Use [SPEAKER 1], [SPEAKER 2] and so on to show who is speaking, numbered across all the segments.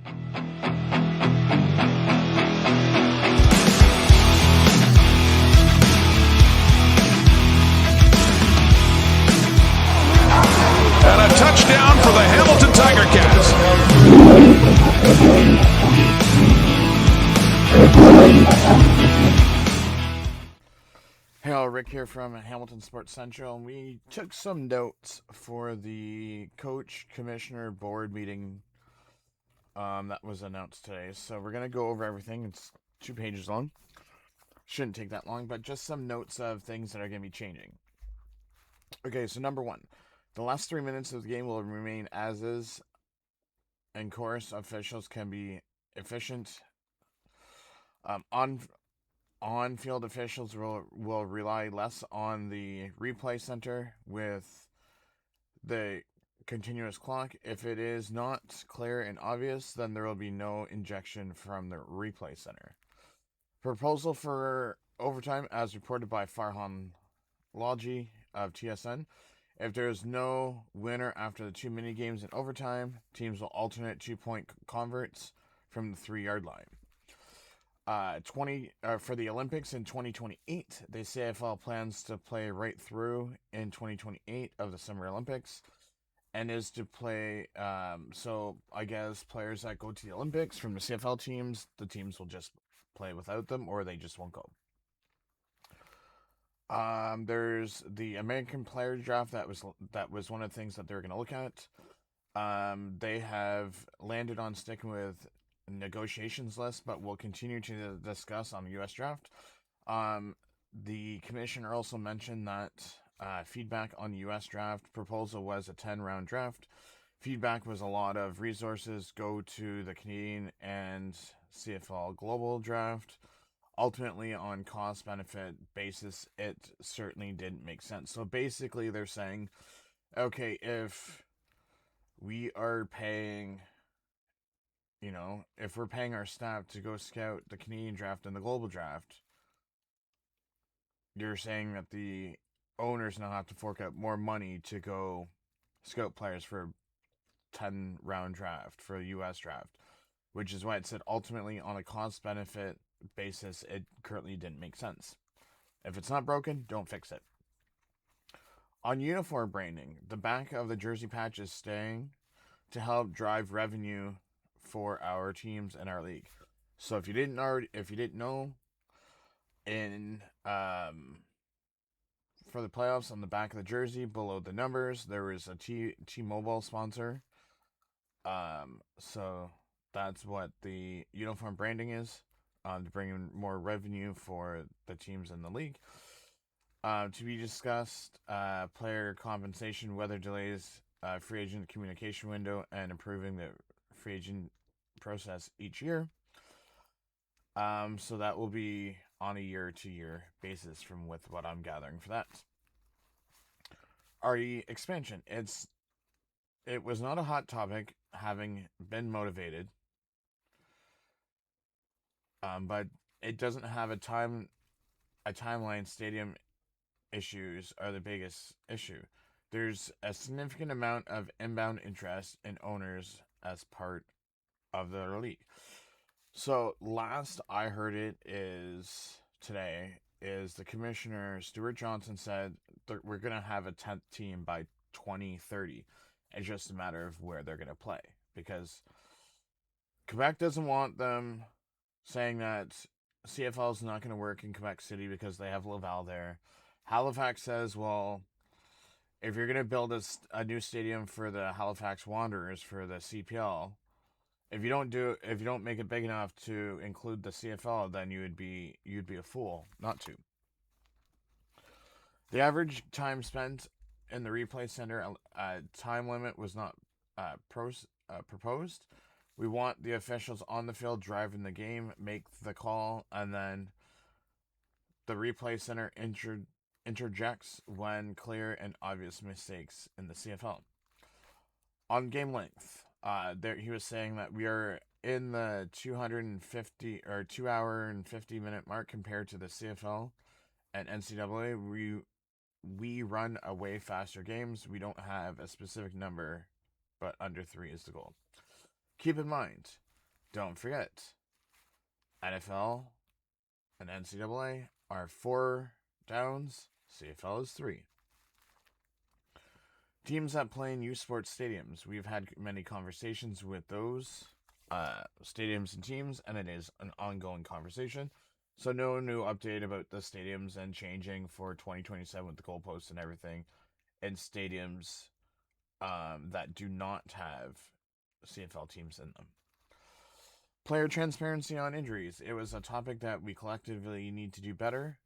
[SPEAKER 1] And a touchdown for the Hamilton Tiger-Cats.
[SPEAKER 2] Hey, Rick here from Hamilton Sports Central, and we took some notes for the coach commissioner board meeting that was announced today. So we're going to go over everything. It's 2 pages long. Shouldn't take that long, but just some notes of things that are going to be changing. Okay, so number 1. The last 3 minutes of the game will remain as is. In course, officials can be efficient. On-field officials will rely less on the replay center with the continuous clock. If it is not clear and obvious, then there will be no injection from the replay center. Proposal for overtime, as reported by Farhan Logi of TSN. If there is no winner after the 2 mini games in overtime, teams will alternate 2-point converts from the 3-yard line. For the Olympics in 2028, the CFL plans to play right through in 2028 of the Summer Olympics, and is to play. So I guess players that go to the Olympics from the CFL teams, the teams will just play without them, or they just won't go. There's the American player draft that was one of the things that they're going to look at. They have landed on sticking with negotiations list, but we'll continue to discuss on the U.S. draft. The commissioner also mentioned that feedback on the U.S. draft proposal was a 10-round draft. Feedback was a lot of resources go to the Canadian and CFL global draft. Ultimately, on cost-benefit basis, it certainly didn't make sense. So basically, they're saying, okay, if we are paying, if we're paying our staff to go scout the Canadian draft and the global draft, you're saying that the owners now have to fork out more money to go scout players for a 10-round draft, for a U.S. draft, which is why it said ultimately on a cost-benefit basis, it currently didn't make sense. If it's not broken, don't fix it. On uniform branding, the back of the jersey patch is staying to help drive revenue for our teams and our league. So if you didn't know, in for the playoffs, on the back of the jersey below the numbers, there was a T-Mobile sponsor. So that's what the uniform branding is, to bring in more revenue for the teams in the league. To be discussed, player compensation, weather delays, free agent communication window, and improving the free agent process each year. So that will be on a year-to-year basis from with what I'm gathering for that. RE expansion. It was not a hot topic, having been motivated. But it doesn't have a timeline. Stadium issues are the biggest issue. There's a significant amount of inbound interest in owners as part of the league. So last I heard it is today is the commissioner, Stewart Johnston, said that we're going to have a 10th team by 2030. It's just a matter of where they're going to play, because Quebec doesn't want them, saying that CFL is not going to work in Quebec City because they have Laval there. Halifax says, well, if you're going to build a new stadium for the Halifax Wanderers for the CPL, if you don't make it big enough to include the CFL, then you'd be a fool not to. The average time spent in the replay center time limit was not proposed. We want the officials on the field driving the game, make the call, and then the replay center interjects when clear and obvious mistakes in the CFL. On game length, he was saying that we are in the 250 or 2 hour and 50 minute mark compared to the CFL and NCAA. We run a way faster games. We don't have a specific number, but under 3 is the goal. Keep in mind, don't forget, NFL and NCAA are 4 downs, CFL is 3. Teams that play in youth sports stadiums. We've had many conversations with those stadiums and teams, and it is an ongoing conversation. So no new update about the stadiums and changing for 2027 with the goalposts and everything, and stadiums that do not have CFL teams in them. Player transparency on injuries. It was a topic that we collectively need to do better.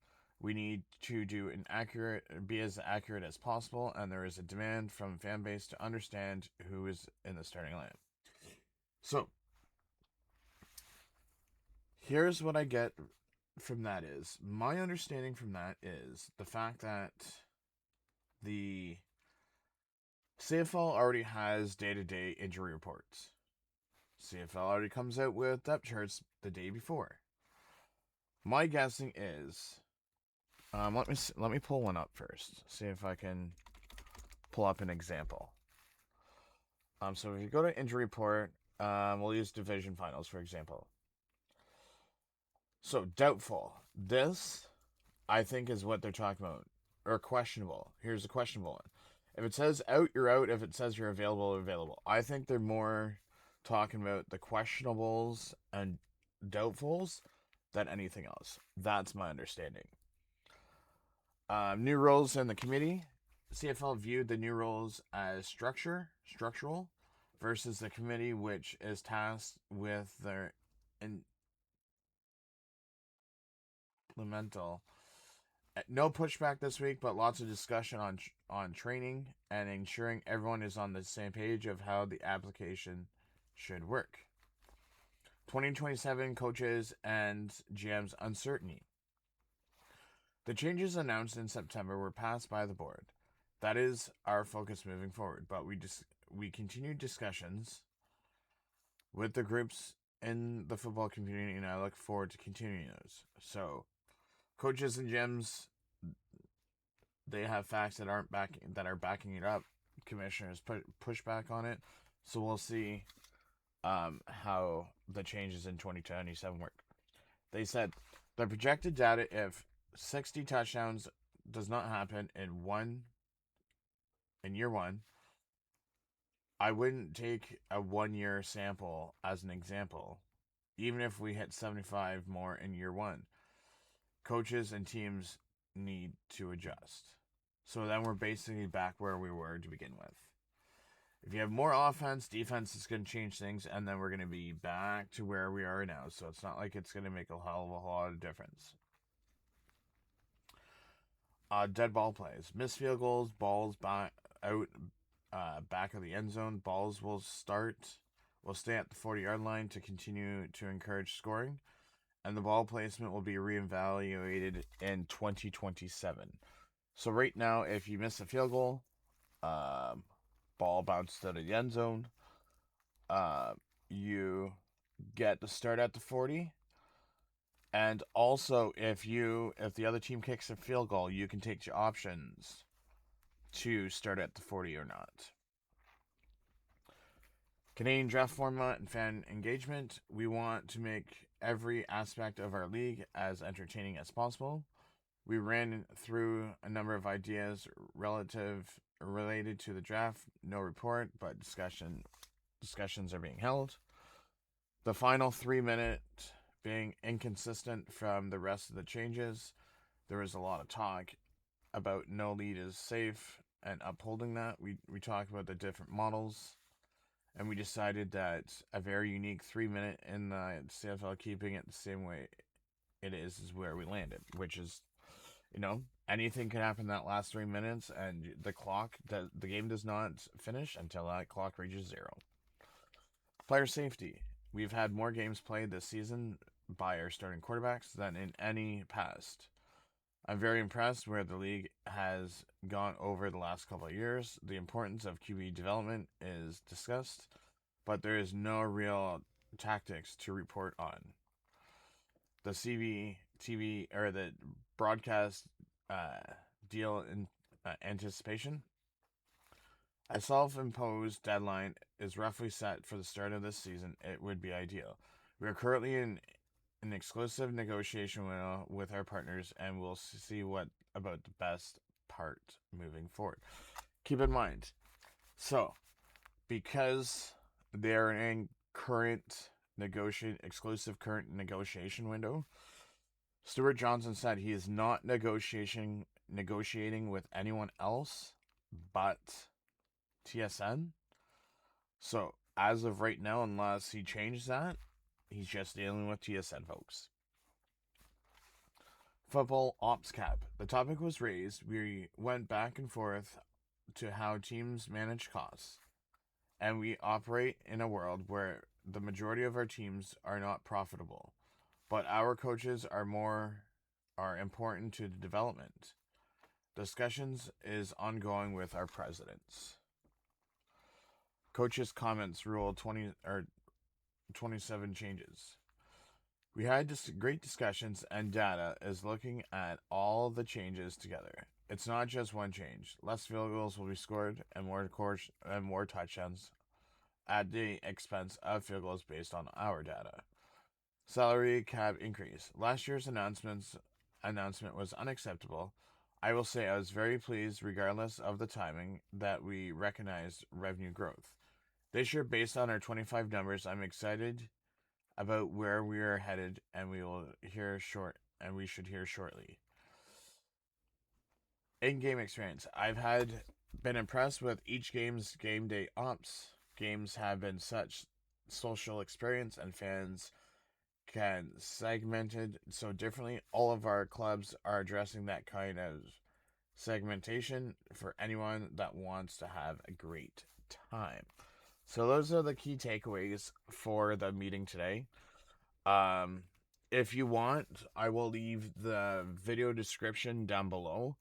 [SPEAKER 2] We need to be as accurate as possible, and there is a demand from fan base to understand who is in the starting lineup. So, here's what I get from that is, my understanding from that is the fact that the CFL already has day-to-day injury reports. CFL already comes out with depth charts the day before. My guessing is, let me pull one up first. See if I can pull up an example. So if you go to injury report, we'll use division finals for example. So doubtful. This, I think, is what they're talking about. Or questionable. Here's a questionable one. If it says out, you're out. If it says you're available, available. I think they're more talking about the questionables and doubtfuls than anything else. That's my understanding. New roles in the committee. CFL viewed the new roles as structural, versus the committee, which is tasked with their implemental. No pushback this week, but lots of discussion on training and ensuring everyone is on the same page of how the application should work. 2027 coaches and GM's uncertainty. The changes announced in September were passed by the board. That is our focus moving forward, but we continue discussions with the groups in the football community, and I look forward to continuing those. So, coaches and GMs, they have facts that are backing it up. Commissioners push back on it, so we'll see how the changes in 2027 work. They said the projected data, if 60 touchdowns does not happen in year one, I wouldn't take a 1-year sample as an example, even if we hit 75 more in year one. Coaches and teams need to adjust. So then we're basically back where we were to begin with. If you have more offense, defense is going to change things, and then we're going to be back to where we are now. So it's not like it's going to make a hell of a lot of difference. Dead ball plays. Missed field goals, balls back of the end zone. Balls will stay at the 40-yard line to continue to encourage scoring. And the ball placement will be reevaluated in 2027. So right now, if you miss a field goal, ball bounced out of the end zone, you get to start at the 40. And also, if the other team kicks a field goal, you can take your options to start at the 40 or not. Canadian draft format and fan engagement. We want to make every aspect of our league as entertaining as possible. We ran through a number of ideas related to the draft. No report, but discussions are being held. The final 3-minute being inconsistent from the rest of the changes. There was a lot of talk about no lead is safe and upholding that. We talked about the different models, and we decided that a very unique 3-minute in the CFL, keeping it the same way it is where we landed, which is, anything can happen in that last 3 minutes, and the game does not finish until that clock reaches 0. Player safety. We've had more games played this season by our starting quarterbacks than in any past. I'm very impressed where the league has gone over the last couple of years. The importance of QB development is discussed, but there is no real tactics to report on. The TV or the broadcast deal in anticipation. A self-imposed deadline is roughly set for the start of this season. It would be ideal. We are currently in an exclusive negotiation with our partners, and we'll see what about the best part moving forward. Keep in mind, so because they're in exclusive current negotiation window, Stewart Johnston said he is not negotiating with anyone else but TSN. So as of right now, unless he changes that, he's just dealing with TSN, folks. Football ops cap. The topic was raised. We went back and forth to how teams manage costs, and we operate in a world where the majority of our teams are not profitable, but our coaches are important to the development. Discussions is ongoing with our presidents. Coaches comments rule 27 changes. We had great discussions, and data is looking at all the changes together. It's not just one change. Less field goals will be scored and more touchdowns at the expense of field goals based on our data. Salary cap increase. Last year's announcement was unacceptable. I will say I was very pleased, regardless of the timing, that we recognized revenue growth. This year, based on our 25 numbers, I'm excited about where we are headed, and we should hear shortly. In-game experience. I've been impressed with each game's game day ops. Games have been such social experience, and fans can segmented so differently. All of our clubs are addressing that kind of segmentation for anyone that wants to have a great time. So those are the key takeaways for the meeting today. If you want, I will leave the video description down below,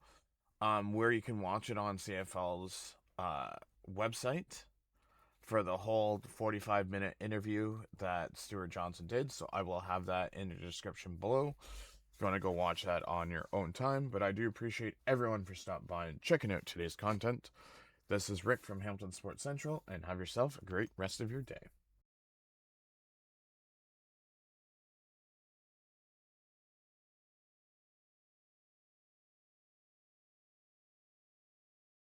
[SPEAKER 2] where you can watch it on CFL's website for the whole 45-minute interview that Stewart Johnston did. So I will have that in the description below if you want to go watch that on your own time. But I do appreciate everyone for stopping by and checking out today's content. This is Rick from Hamilton Sports Central, and have yourself a great rest of your day.